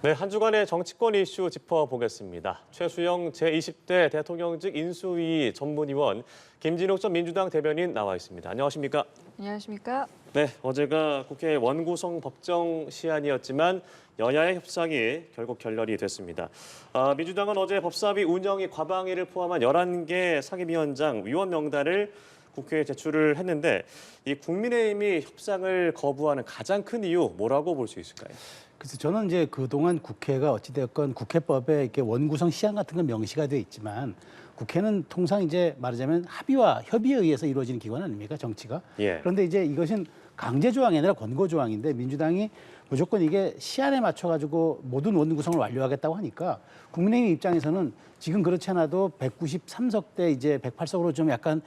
네, 한 주간의 정치권 이슈 짚어보겠습니다. 최수영 제20대 대통령직 인수위 전문위원, 김진욱 전 민주당 대변인 나와 있습니다. 안녕하십니까? 안녕하십니까? 네, 어제가 국회 원구성 법정 시한이었지만 여야의 협상이 결국 결렬이 됐습니다. 민주당은 어제 법사위 운영위 과방위를 포함한 11개 상임위원장 위원 명단을 국회에 제출을 했는데 이 국민의힘이 협상을 거부하는 가장 큰 이유 뭐라고 볼 수 있을까요? 그래서 저는 이제 그동안 국회가 어찌됐건 국회법에 이렇게 원구성 시한 같은 건 명시가 되어 있지만 국회는 통상 이제 말하자면 합의와 협의에 의해서 이루어지는 기관 아닙니까, 정치가? 예. 그런데 이제 이것은 강제 조항이 아니라 권고 조항인데 민주당이 무조건 이게 시한에 맞춰가지고 모든 원구성을 완료하겠다고 하니까 국민의힘 입장에서는 지금 그렇지 않아도 193석 대 이제 108석으로 좀 약간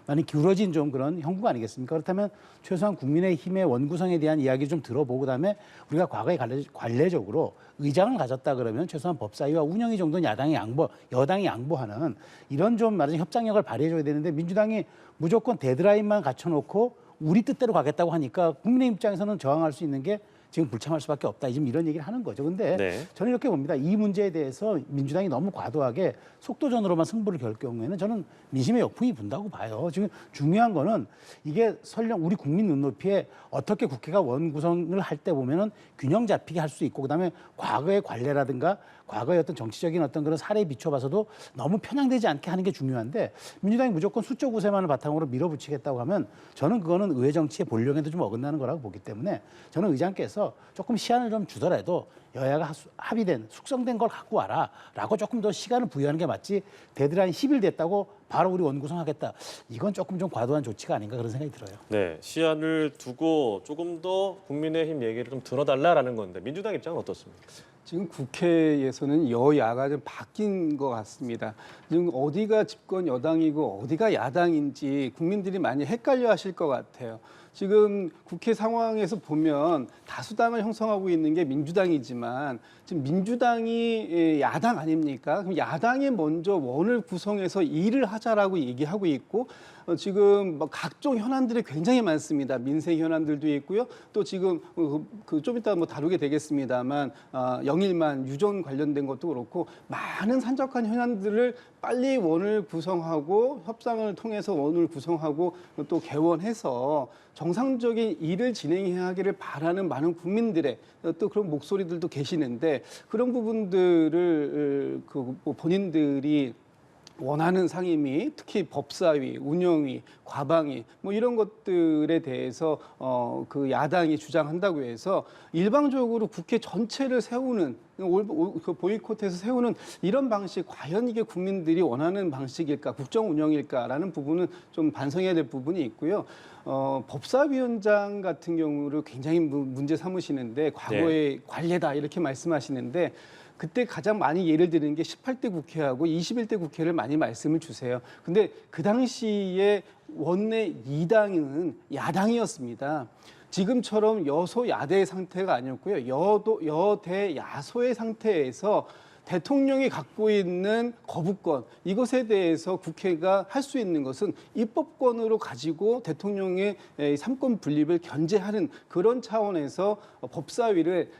많이 기울어진 좀 그런 형국 아니겠습니까? 그렇다면 최소한 국민의힘의 원구성에 대한 이야기 좀 들어보고 그다음에 우리가 과거에 관례적으로 의장을 가졌다 그러면 최소한 법사위와 운영위 정도는 여당이 양보하는 이런 좀 말하자면 협상력을 발휘해줘야 되는데 민주당이 무조건 데드라인만 갖춰놓고 우리 뜻대로 가겠다고 하니까 국민의 입장에서는 저항할 수 있는 게 지금 불참할 수밖에 없다. 지금 이런 얘기를 하는 거죠. 근데 네. 저는 이렇게 봅니다. 이 문제에 대해서 민주당이 너무 과도하게 속도전으로만 승부를 걸 경우에는 저는 민심의 역풍이 분다고 봐요. 지금 중요한 거는 이게 설령 우리 국민 눈높이에 어떻게 국회가 원구성을 할 때 보면은 균형 잡히게 할 수 있고 그다음에 과거의 관례라든가 과거의 어떤 정치적인 어떤 그런 사례에 비춰봐서도 너무 편향되지 않게 하는 게 중요한데 민주당이 무조건 수적 우세만을 바탕으로 밀어붙이겠다고 하면 저는 그거는 의회 정치의 본령에도 좀 어긋나는 거라고 보기 때문에 저는 의장께서 조금 시한을 좀 주더라도 여야가 합의된 숙성된 걸 갖고 와라라고 조금 더 시간을 부여하는 게 맞지 데드라인 10일 됐다고 바로 우리 원구성하겠다. 이건 조금 좀 과도한 조치가 아닌가 그런 생각이 들어요. 네, 시한을 두고 조금 더 국민의힘 얘기를 좀 들어달라라는 건데 민주당 입장은 어떻습니까? 지금 국회에서는 여야가 좀 바뀐 것 같습니다. 지금 어디가 집권 여당이고 어디가 야당인지 국민들이 많이 헷갈려 하실 것 같아요. 지금 국회 상황에서 보면 다수당을 형성하고 있는 게 민주당이지만 지금 민주당이 야당 아닙니까? 그럼 야당이 먼저 원을 구성해서 일을 하자라고 얘기하고 있고 지금 뭐 각종 현안들이 굉장히 많습니다. 민생 현안들도 있고요. 또 지금 좀 이따 뭐 다루게 되겠습니다만 영일만 유전 관련된 것도 그렇고 많은 산적한 현안들을 빨리 원을 구성하고 협상을 통해서 원을 구성하고 또 개원해서 정상적인 일을 진행해야 하기를 바라는 많은 국민들의 또 그런 목소리들도 계시는데 그런 부분들을 뭐 본인들이 원하는 상임위, 특히 법사위, 운영위, 과방위 뭐 이런 것들에 대해서 그 야당이 주장한다고 해서 일방적으로 국회 전체를 세우는 그 보이콧해서 세우는 이런 방식 과연 이게 국민들이 원하는 방식일까, 국정 운영일까라는 부분은 좀 반성해야 될 부분이 있고요. 법사위원장 같은 경우를 굉장히 문제 삼으시는데 과거의 관례다 이렇게 말씀하시는데 그때 가장 많이 예를 드는 게 18대 국회하고 21대 국회를 많이 말씀을 주세요. 근데 그 당시에 원내 2당은 야당이었습니다. 지금처럼 여소야대 상태가 아니었고요. 여대 야소의 상태에서 대통령이 갖고 있는 거부권 이것에 대해서 국회가 할 수 있는 것은 입법권으로 가지고 대통령의 삼권 분립을 견제하는 그런 차원에서 법사위를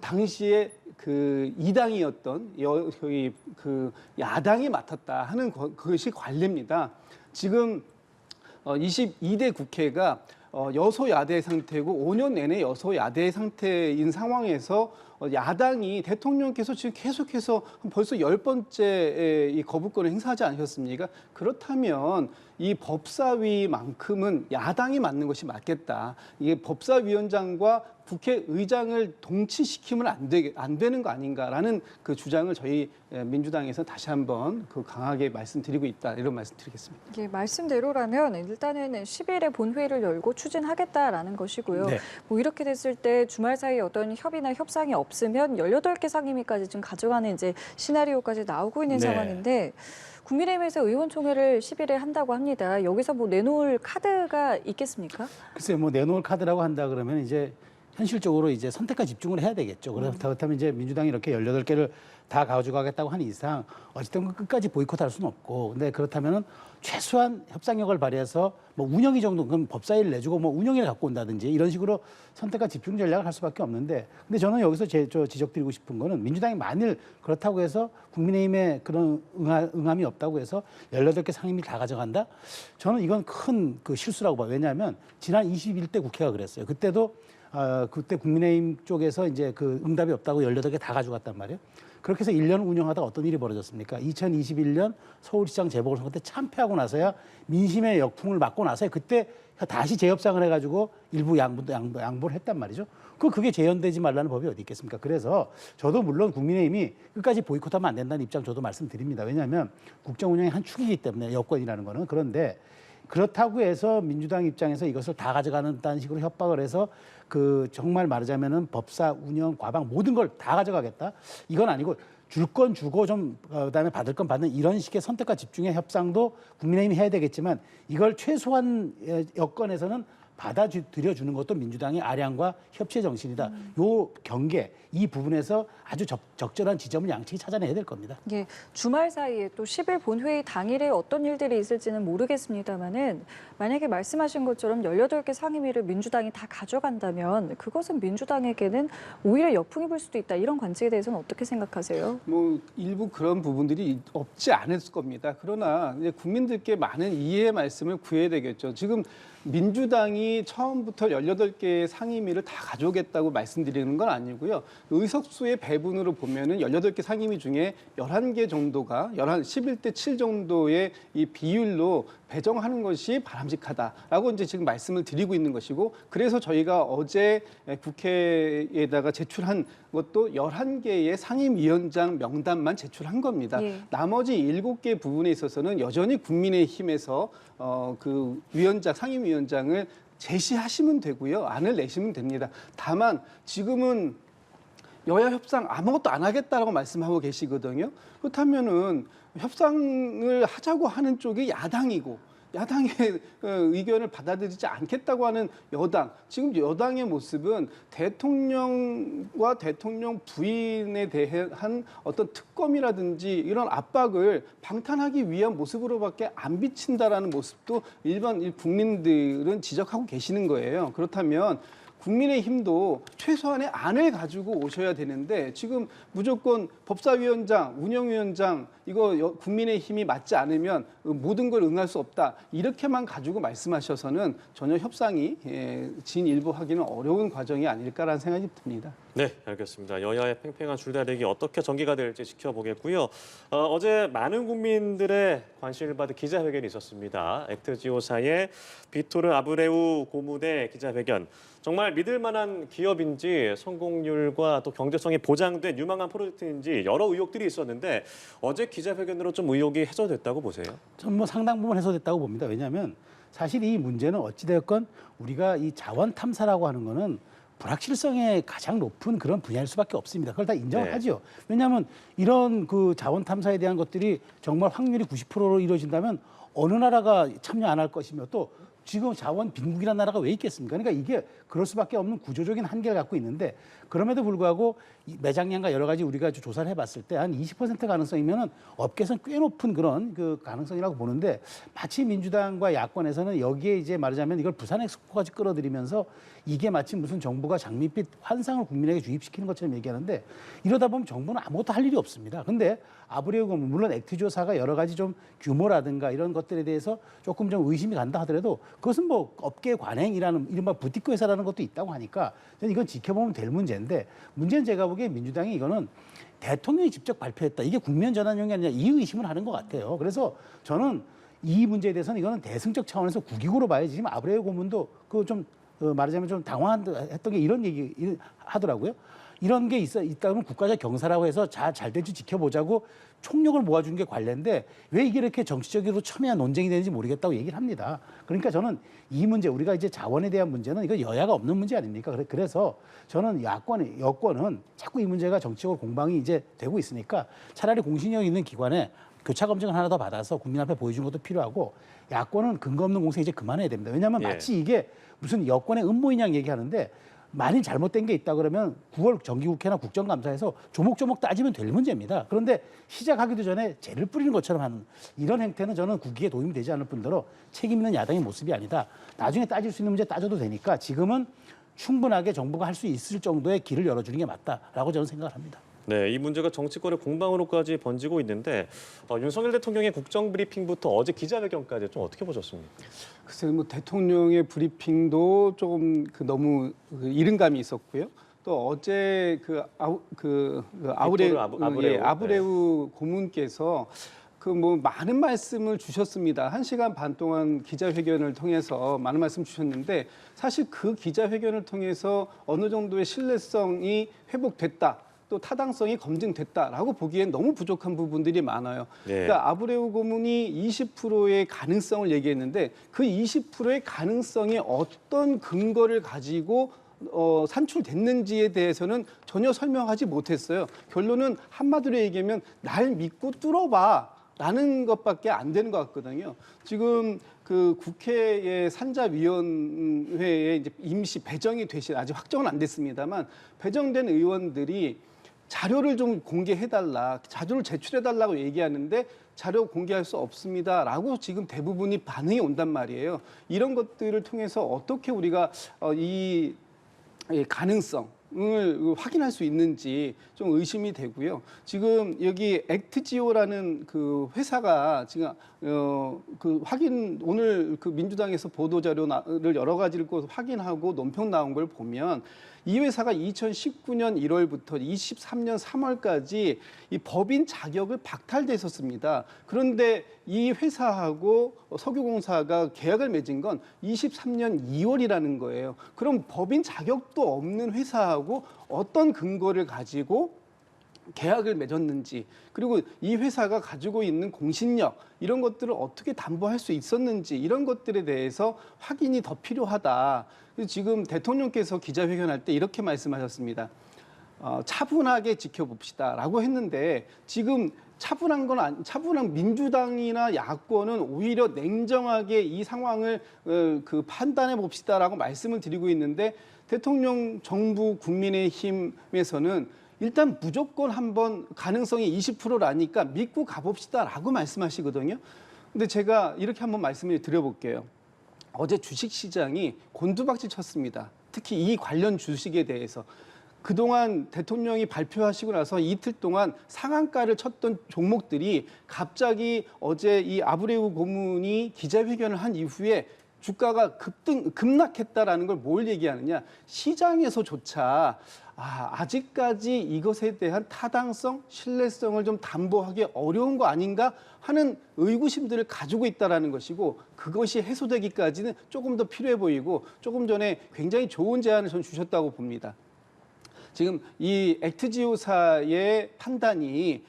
당시에 그 2당이었던 그 야당이 맡았다 하는 그것이 관례입니다. 지금 22대 국회가 여소야대 상태고 5년 내내 여소야대 상태인 상황에서 야당이 대통령께서 지금 계속해서 벌써 10번째 이 거부권을 행사하지 않으셨습니까? 그렇다면 이 법사위만큼은 야당이 맡는 것이 맞겠다. 이게 법사위원장과 국회의장을 동치시키면 안 되는 거 아닌가라는 그 주장을 저희 민주당에서 다시 한번 그 강하게 말씀드리고 있다. 이런 말씀드리겠습니다. 이게 말씀대로라면 일단은 10일에 본회의를 열고 추진하겠다라는 것이고요. 네. 뭐 이렇게 됐을 때 주말 사이에 어떤 협의나 협상이 없으면 18개 상임위까지 지금 가져가는 이제 시나리오까지 나오고 있는 네. 상황인데 국민의힘에서 의원총회를 10일에 한다고 합니다. 여기서 뭐 내놓을 카드가 있겠습니까? 글쎄요, 뭐 내놓을 카드라고 한다 그러면 이제 현실적으로 이제 선택과 집중을 해야 되겠죠. 그렇다면 이제 민주당이 이렇게 18개를 다 가져가겠다고 한 이상 어쨌든 끝까지 보이콧할 수는 없고, 근데 그렇다면은 최소한 협상력을 발휘해서 뭐 운영위 정도, 그럼 법사위를 내주고 뭐 운영위를 갖고 온다든지 이런 식으로 선택과 집중 전략을 할 수밖에 없는데, 근데 저는 여기서 지적드리고 싶은 거는 민주당이 만일 그렇다고 해서 국민의힘에 그런 응함이 없다고 해서 18개 상임위 다 가져간다? 저는 이건 큰 그 실수라고 봐요. 왜냐하면 지난 21대 국회가 그랬어요. 그때도 그때 국민의힘 쪽에서 이제 그 응답이 없다고 18개 다 가져갔단 말이에요. 그렇게 해서 1년 운영하다가 어떤 일이 벌어졌습니까? 2021년 서울시장 재보궐선거 때 참패하고 나서야 민심의 역풍을 맞고 나서야 그때 다시 재협상을 해가지고 일부 양보를 했단 말이죠. 그게 재연되지 말라는 법이 어디 있겠습니까? 그래서 저도 물론 국민의힘이 끝까지 보이콧하면 안 된다는 입장 저도 말씀드립니다. 왜냐하면 국정 운영의 한 축이기 때문에 여권이라는 거는. 그런데 그렇다고 해서 민주당 입장에서 이것을 다 가져가는 식으로 협박을 해서 그 정말 말하자면은 법사, 운영, 과방 모든 걸 다 가져가겠다? 이건 아니고 줄 건 주고 좀 그다음에 받을 건 받는 이런 식의 선택과 집중의 협상도 국민의힘이 해야 되겠지만 이걸 최소한 여건에서는 받아들여주는 것도 민주당의 아량과 협치의 정신이다. 요 경계, 이 부분에서 아주 적절한 지점을 양측이 찾아내야 될 겁니다. 예, 주말 사이에 또 10일 본회의 당일에 어떤 일들이 있을지는 모르겠습니다만은 만약에 말씀하신 것처럼 18개 상임위를 민주당이 다 가져간다면 그것은 민주당에게는 오히려 역풍이 불 수도 있다. 이런 관측에 대해서는 어떻게 생각하세요? 뭐 일부 그런 부분들이 없지 않을 겁니다. 그러나 이제 국민들께 많은 이해의 말씀을 구해야 되겠죠. 지금 민주당이 처음부터 18개의 상임위를 다 가져오겠다고 말씀드리는 건 아니고요. 의석수의 배분으로 보면은 18개 상임위 중에 11개 정도가 11대 7 정도의 이 비율로 배정하는 것이 바람직하다라고 이제 지금 말씀을 드리고 있는 것이고, 그래서 저희가 어제 국회에다가 제출한 것도 11개의 상임위원장 명단만 제출한 겁니다. 예. 나머지 7개 부분에 있어서는 여전히 국민의힘에서 그 상임위원장을 제시하시면 되고요. 안을 내시면 됩니다. 다만 지금은 여야 협상 아무것도 안 하겠다라고 말씀하고 계시거든요. 그렇다면은 협상을 하자고 하는 쪽이 야당이고 야당의 의견을 받아들이지 않겠다고 하는 여당, 지금 여당의 모습은 대통령과 대통령 부인에 대한 어떤 특검이라든지 이런 압박을 방탄하기 위한 모습으로밖에 안 비친다라는 모습도 일반 국민들은 지적하고 계시는 거예요. 그렇다면 국민의힘도 최소한의 안을 가지고 오셔야 되는데 지금 무조건 법사위원장, 운영위원장 이거 국민의힘이 맞지 않으면 모든 걸 응할 수 없다. 이렇게만 가지고 말씀하셔서는 전혀 협상이 진일보하기는 어려운 과정이 아닐까라는 생각이 듭니다. 네, 알겠습니다. 여야의 팽팽한 줄다리기 어떻게 전개가 될지 지켜보겠고요. 어제 많은 국민들의 관심을 받은 기자회견이 있었습니다. 액트지오사의 비토르 아브레우 고문의 기자회견. 정말 믿을 만한 기업인지 성공률과 또 경제성이 보장된 유망한 프로젝트인지 여러 의혹들이 있었는데 어제 기자회견으로 좀 의혹이 해소됐다고 보세요? 전 뭐 상당 부분 해소됐다고 봅니다. 왜냐하면 사실 이 문제는 어찌되었건 우리가 이 자원 탐사라고 하는 거는 불확실성이 가장 높은 그런 분야일 수밖에 없습니다. 그걸 다 인정을 하죠. 왜냐하면 이런 그 자원 탐사에 대한 것들이 정말 확률이 90%로 이루어진다면 어느 나라가 참여 안 할 것이며 또 지금 자원 빈국이라는 나라가 왜 있겠습니까? 그러니까 이게 그럴 수밖에 없는 구조적인 한계를 갖고 있는데 그럼에도 불구하고 이 매장량과 여러 가지 우리가 조사를 해봤을 때 한 20% 가능성이면은 업계에서는 꽤 높은 그런 그 가능성이라고 보는데 마치 민주당과 야권에서는 여기에 이제 말하자면 이걸 부산 엑스포까지 끌어들이면서 이게 마치 무슨 정부가 장밋빛 환상을 국민에게 주입시키는 것처럼 얘기하는데 이러다 보면 정부는 아무것도 할 일이 없습니다. 근데 아브레우 고문 물론 액트조사가 여러 가지 좀 규모라든가 이런 것들에 대해서 조금 좀 의심이 간다 하더라도 그것은 뭐 업계 관행이라는 이른바 부티크 회사라는 것도 있다고 하니까 저는 이건 지켜보면 될 문제인데 문제는 제가 보기에 민주당이 이거는 대통령이 직접 발표했다. 이게 국면 전환용이 아니라 이 의심을 하는 것 같아요. 그래서 저는 이 문제에 대해서는 이거는 대승적 차원에서 국익으로 봐야지. 지금 아브레우 고문도 그 좀 말하자면 좀 당황했던 게 이런 얘기 하더라고요. 이런 게 있다면 국가적 경사라고 해서 잘 될지 지켜보자고 총력을 모아준 게 관례인데 왜 이게 이렇게 정치적으로 첨예한 논쟁이 되는지 모르겠다고 얘기를 합니다. 그러니까 저는 이 문제, 우리가 이제 자원에 대한 문제는 이거 여야가 없는 문제 아닙니까? 그래서 저는 여권은 자꾸 이 문제가 정치적으로 공방이 이제 되고 있으니까 차라리 공신력 있는 기관에 교차 검증을 하나 더 받아서 국민 앞에 보여주는 것도 필요하고 야권은 근거 없는 공세 이제 그만해야 됩니다. 왜냐하면 마치 이게 무슨 여권의 음모인 양 얘기하는데 만일 잘못된 게 있다 그러면 9월 정기국회나 국정감사에서 조목조목 따지면 될 문제입니다. 그런데 시작하기도 전에 재를 뿌리는 것처럼 하는 이런 행태는 저는 국익에 도움이 되지 않을 뿐더러 책임 있는 야당의 모습이 아니다. 나중에 따질 수 있는 문제 따져도 되니까 지금은 충분하게 정부가 할 수 있을 정도의 길을 열어주는 게 맞다라고 저는 생각을 합니다. 네, 이 문제가 정치권의 공방으로까지 번지고 있는데 윤석열 대통령의 국정 브리핑부터 어제 기자회견까지 좀 어떻게 보셨습니까? 글쎄요, 뭐 대통령의 브리핑도 조금 너무 이른감이 있었고요. 또 어제 아브레우 고문께서 뭐 많은 말씀을 주셨습니다. 1시간 반 동안 기자회견을 통해서 많은 말씀 주셨는데 사실 그 기자회견을 통해서 어느 정도의 신뢰성이 회복됐다. 또 타당성이 검증됐다라고 보기엔 너무 부족한 부분들이 많아요. 네. 그러니까 아브레우 고문이 20%의 가능성을 얘기했는데 그 20%의 가능성이 어떤 근거를 가지고 산출됐는지에 대해서는 전혀 설명하지 못했어요. 결론은 한마디로 얘기하면 날 믿고 뚫어봐라는 것밖에 안 되는 것 같거든요. 지금 그 국회의 산자위원회에 이제 임시 배정이 되신 아직 확정은 안 됐습니다만 배정된 의원들이 자료를 좀 공개해달라, 자료를 제출해달라고 얘기하는데 자료 공개할 수 없습니다라고 지금 대부분이 반응이 온단 말이에요. 이런 것들을 통해서 어떻게 우리가 이 가능성을 확인할 수 있는지 좀 의심이 되고요. 지금 여기 액트지오라는 그 회사가 지금 오늘 그 민주당에서 보도 자료를 여러 가지를 확인하고 논평 나온 걸 보면 이 회사가 2019년 1월부터 23년 3월까지 이 법인 자격을 박탈됐었습니다. 그런데 이 회사하고 석유공사가 계약을 맺은 건 23년 2월이라는 거예요. 그럼 법인 자격도 없는 회사하고 어떤 근거를 가지고 계약을 맺었는지, 그리고 이 회사가 가지고 있는 공신력 이런 것들을 어떻게 담보할 수 있었는지 이런 것들에 대해서 확인이 더 필요하다. 지금 대통령께서 기자회견할 때 이렇게 말씀하셨습니다. 차분하게 지켜봅시다라고 했는데 지금 차분한 민주당이나 야권은 오히려 냉정하게 이 상황을 판단해 봅시다라고 말씀을 드리고 있는데 대통령, 정부, 국민의힘에서는 일단 무조건 한번 가능성이 20%라니까 믿고 가봅시다라고 말씀하시거든요. 근데 제가 이렇게 한번 말씀을 드려볼게요. 어제 주식시장이 곤두박질 쳤습니다. 특히 이 관련 주식에 대해서. 그동안 대통령이 발표하시고 나서 이틀 동안 상한가를 쳤던 종목들이 갑자기 어제 이 아브레우 고문이 기자회견을 한 이후에 주가가 급락했다라는 걸 뭘 얘기하느냐. 시장에서조차 아직까지 이것에 대한 타당성, 신뢰성을 좀 담보하기 어려운 거 아닌가 하는 의구심들을 가지고 있다는 것이고 그것이 해소되기까지는 조금 더 필요해 보이고 조금 전에 굉장히 좋은 제안을 전 주셨다고 봅니다. 지금 이 액트지오사의 판단이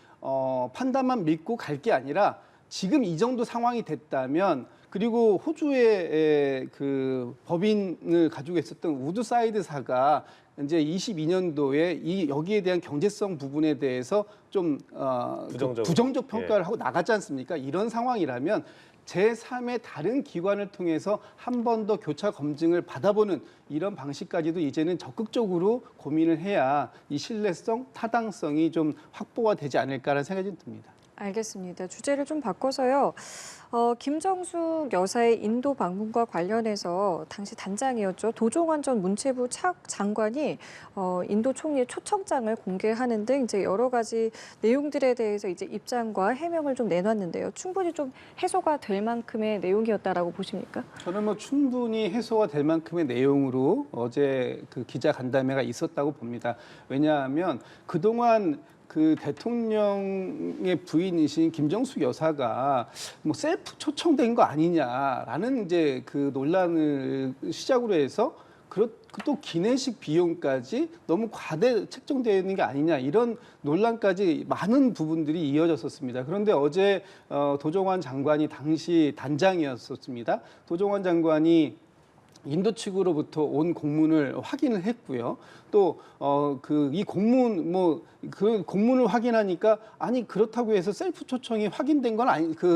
판단만 믿고 갈 게 아니라 지금 이 정도 상황이 됐다면 그리고 호주의 그 법인을 가지고 있었던 우드사이드사가 이제 22년도에 여기에 대한 경제성 부분에 대해서 좀 부정적 평가를 하고 나갔지 않습니까? 이런 상황이라면 제3의 다른 기관을 통해서 한 번 더 교차 검증을 받아보는 이런 방식까지도 이제는 적극적으로 고민을 해야 이 신뢰성, 타당성이 좀 확보가 되지 않을까라는 생각이 좀 듭니다. 알겠습니다. 주제를 좀 바꿔서요. 김정숙 여사의 인도 방문과 관련해서 당시 단장이었죠. 도종환 전 문체부 장관이 인도 총리의 초청장을 공개하는 등 이제 여러 가지 내용들에 대해서 이제 입장과 해명을 좀 내놨는데요. 충분히 좀 해소가 될 만큼의 내용이었다라고 보십니까? 저는 뭐 충분히 해소가 될 만큼의 내용으로 어제 그 기자 간담회가 있었다고 봅니다. 왜냐하면 그동안 그 대통령의 부인이신 김정숙 여사가 뭐 셀프 초청된 거 아니냐라는 이제 그 논란을 시작으로 해서 또 기내식 비용까지 너무 과대 책정되는 게 아니냐 이런 논란까지 많은 부분들이 이어졌었습니다. 그런데 어제 도종환 장관이 당시 단장이었었습니다. 도종환 장관이 인도 측으로부터 온 공문을 확인을 했고요. 또 이 공문 그 공문을 확인하니까 아니 그렇다고 해서 셀프 초청이 확인된 건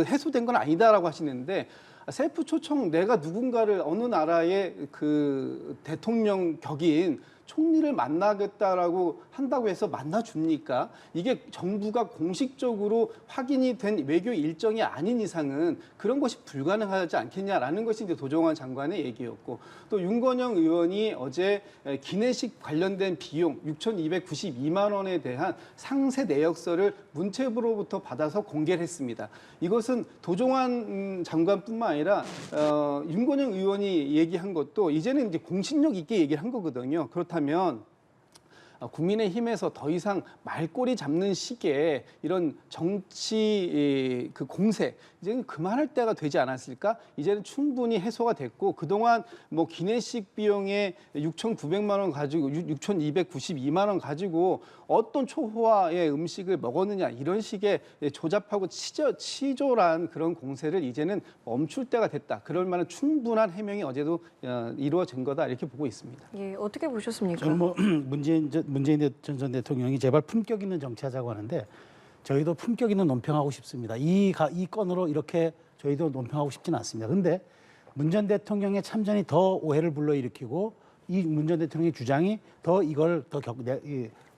해소된 건 아니다라고 하시는데 셀프 초청 내가 누군가를 어느 나라의 그 대통령 격인 총리를 만나겠다라고 한다고 해서 만나줍니까? 이게 정부가 공식적으로 확인이 된 외교 일정이 아닌 이상은 그런 것이 불가능하지 않겠냐라는 것이 이제 도정환 장관의 얘기였고, 또 윤건영 의원이 어제 기내식 관련된 비용 6,292만 원에 대한 상세 내역서를 문체부로부터 받아서 공개를 했습니다. 이것은 도정환 장관뿐만 아니라 윤건영 의원이 얘기한 것도 이제는 이제 공신력 있게 얘기를 한 거거든요. 그렇다면 국민의힘에서 더 이상 말꼬리 잡는 식의 이런 정치 그 공세 이제는 그만할 때가 되지 않았을까? 이제는 충분히 해소가 됐고, 그동안 뭐 기내식 비용에 6,900만 원 가지고 6,292만 원 가지고 어떤 초호화의 음식을 먹었느냐 이런 식의 조잡하고 치졸한 그런 공세를 이제는 멈출 때가 됐다. 그럴 만한 충분한 해명이 어제도 이루어진 거다 이렇게 보고 있습니다. 예, 어떻게 보셨습니까? 저는 뭐 문재인 전 대통령이 제발 품격 있는 정치하자고 하는데 저희도 품격 있는 논평하고 싶습니다. 이 건으로 이렇게 저희도 논평하고 싶지는 않습니다. 그런데 문 전 대통령의 참전이 더 오해를 불러일으키고 이 문 전 대통령의 주장이 더 이걸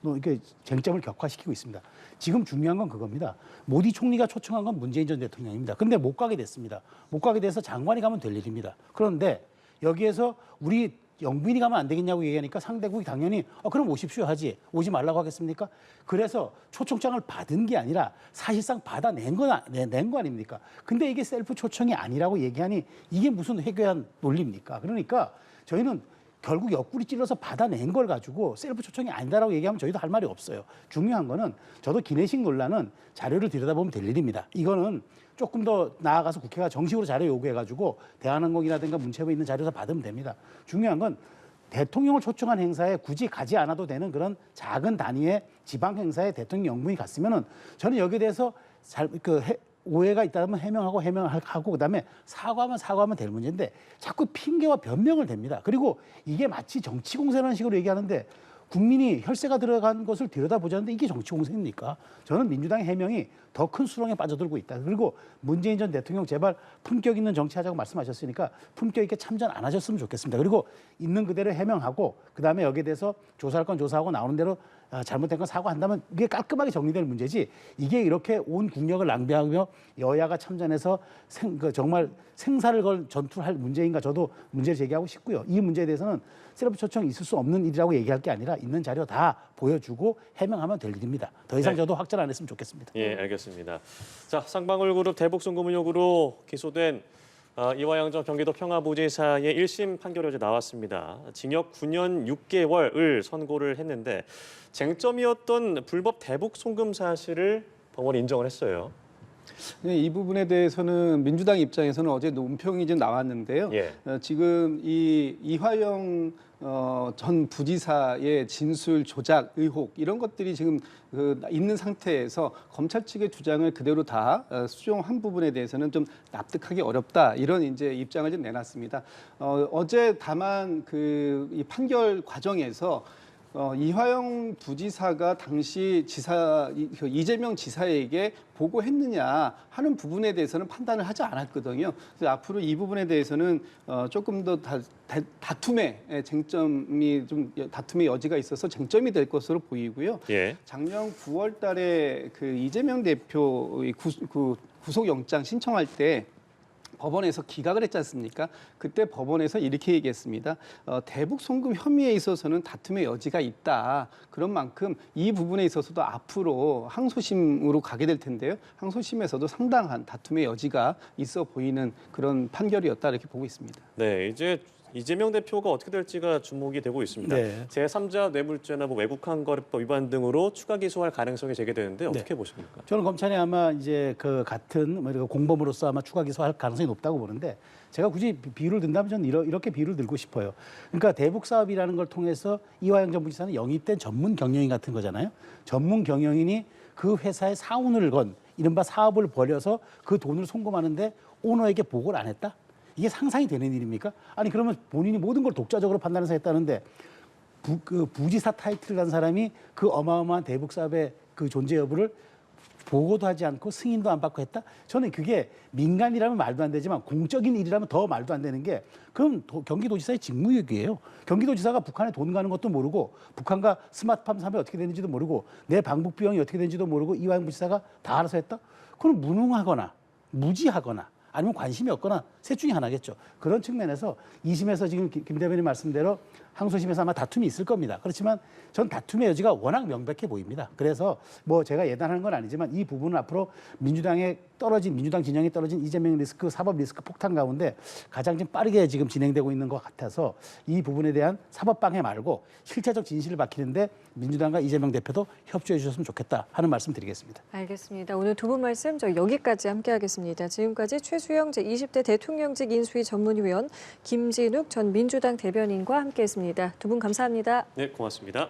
이렇게 쟁점을 격화시키고 있습니다. 지금 중요한 건 그겁니다. 모디 총리가 초청한 건 문재인 전 대통령입니다. 근데 못 가게 됐습니다. 못 가게 돼서 장관이 가면 될 일입니다. 그런데 여기에서 우리 영부인이 가면 안 되겠냐고 얘기하니까 상대국이 당연히 그럼 오십시오 하지, 오지 말라고 하겠습니까? 그래서 초청장을 받은 게 아니라 사실상 받아낸 거 아닙니까? 근데 이게 셀프 초청이 아니라고 얘기하니 이게 무슨 회귀한 논리입니까? 그러니까 저희는 결국 옆구리 찔러서 받아낸 걸 가지고 셀프 초청이 아니다라고 얘기하면 저희도 할 말이 없어요. 중요한 거는 저도 기내식 논란은 자료를 들여다보면 될 일입니다. 이거는 조금 더 나아가서 국회가 정식으로 자료 요구해가지고 대한항공이라든가 문체부에 있는 자료에서 받으면 됩니다. 중요한 건 대통령을 초청한 행사에 굳이 가지 않아도 되는 그런 작은 단위의 지방 행사에 대통령 영부인이 갔으면은 저는 여기에 대해서 오해가 있다면 해명하고 그다음에 사과하면 될 문제인데 자꾸 핑계와 변명을 댑니다. 그리고 이게 마치 정치 공세라는 식으로 얘기하는데 국민이 혈세가 들어간 것을 들여다보자는데 이게 정치 공세입니까? 저는 민주당의 해명이 더 큰 수렁에 빠져들고 있다. 그리고 문재인 전 대통령 제발 품격 있는 정치하자고 말씀하셨으니까 품격 있게 참전 안 하셨으면 좋겠습니다. 그리고 있는 그대로 해명하고 그다음에 여기에 대해서 조사할 건 조사하고 나오는 대로 잘못된 건 사과한다면 이게 깔끔하게 정리될 문제지, 이게 이렇게 온 국력을 낭비하며 여야가 참전해서 정말 생사를 걸 전투를 할 문제인가, 저도 문제를 제기하고 싶고요. 이 문제에 대해서는 셀프 초청이 있을 수 없는 일이라고 얘기할 게 아니라 있는 자료 다 보여주고 해명하면 될 일입니다. 더 이상 저도 확전 안 했으면 좋겠습니다. 예, 알겠습니다. 자, 쌍방울그룹 대북송금 의혹으로 기소된 이화영 전 경기도 평화부지사의 1심 판결이 어제 나왔습니다. 징역 9년 6개월을 선고를 했는데 쟁점이었던 불법 대북 송금 사실을 법원이 인정을 했어요. 네, 이 부분에 대해서는 민주당 입장에서는 어제 논평이 좀 나왔는데요. 예. 지금 이화영 전 부지사의 진술 조작 의혹 이런 것들이 지금 있는 상태에서 검찰 측의 주장을 그대로 다 수용한 부분에 대해서는 좀 납득하기 어렵다, 이런 이제 입장을 좀 내놨습니다. 어제 다만 이 판결 과정에서 이화영 부지사가 당시 이재명 지사에게 보고했느냐 하는 부분에 대해서는 판단을 하지 않았거든요. 그래서 앞으로 이 부분에 대해서는 조금 더 다툼의 여지가 있어서 쟁점이 될 것으로 보이고요. 예. 작년 9월달에 그 이재명 대표 구속영장 신청할 때 법원에서 기각을 했지 않습니까? 그때 법원에서 이렇게 얘기했습니다. 대북 송금 혐의에 있어서는 다툼의 여지가 있다. 그런 만큼 이 부분에 있어서도 앞으로 항소심으로 가게 될 텐데요. 항소심에서도 상당한 다툼의 여지가 있어 보이는 그런 판결이었다, 이렇게 보고 있습니다. 네, 이제 이재명 대표가 어떻게 될지가 주목이 되고 있습니다. 네. 제3자 뇌물죄나 외국환 거래법 위반 등으로 추가 기소할 가능성이 제기되는데 어떻게 보십니까? 저는 검찰이 아마 이제 그 같은 공범으로서 아마 추가 기소할 가능성이 높다고 보는데, 제가 굳이 비유를 든다면 저는 이렇게 비유를 들고 싶어요. 그러니까 대북 사업이라는 걸 통해서 이화영 전 부지사는 영입된 전문 경영인 같은 거잖아요. 전문 경영인이 그 회사의 사운을 건 이른바 사업을 벌여서 그 돈을 송금하는데 오너에게 보고를 안 했다? 이게 상상이 되는 일입니까? 아니 그러면 본인이 모든 걸 독자적으로 판단해서 했다는데 부지사 타이틀을 한 사람이 그 어마어마한 대북 사업의 그 존재 여부를 보고도 하지 않고 승인도 안 받고 했다? 저는 그게 민간이라면 말도 안 되지만 공적인 일이라면 더 말도 안 되는 게 그럼 경기도지사의 직무유기예요. 경기도지사가 북한에 돈 가는 것도 모르고 북한과 스마트팜 사업이 어떻게 되는지도 모르고 내 방북 비용이 어떻게 되는지도 모르고 이화영 부지사가 다 알아서 했다? 그럼 무능하거나 무지하거나 아니면 관심이 없거나 셋 중에 하나겠죠. 그런 측면에서 2심에서 지금 김 대변인 말씀대로 항소심에서 아마 다툼이 있을 겁니다. 그렇지만 전 다툼의 여지가 워낙 명백해 보입니다. 그래서 뭐 제가 예단하는 건 아니지만 이 부분은 앞으로 민주당 진영에 떨어진 이재명 리스크, 사법 리스크 폭탄 가운데 가장 좀 빠르게 지금 진행되고 있는 것 같아서 이 부분에 대한 사법 방해 말고 실체적 진실을 밝히는데 민주당과 이재명 대표도 협조해 주셨으면 좋겠다 하는 말씀 드리겠습니다. 알겠습니다. 오늘 두 분 말씀 저희 여기까지 함께하겠습니다. 지금까지 최수영 제20대 대통령직 인수위 전문위원 김진욱 전 민주당 대변인과 함께했습니다. 두 분 감사합니다. 네, 고맙습니다.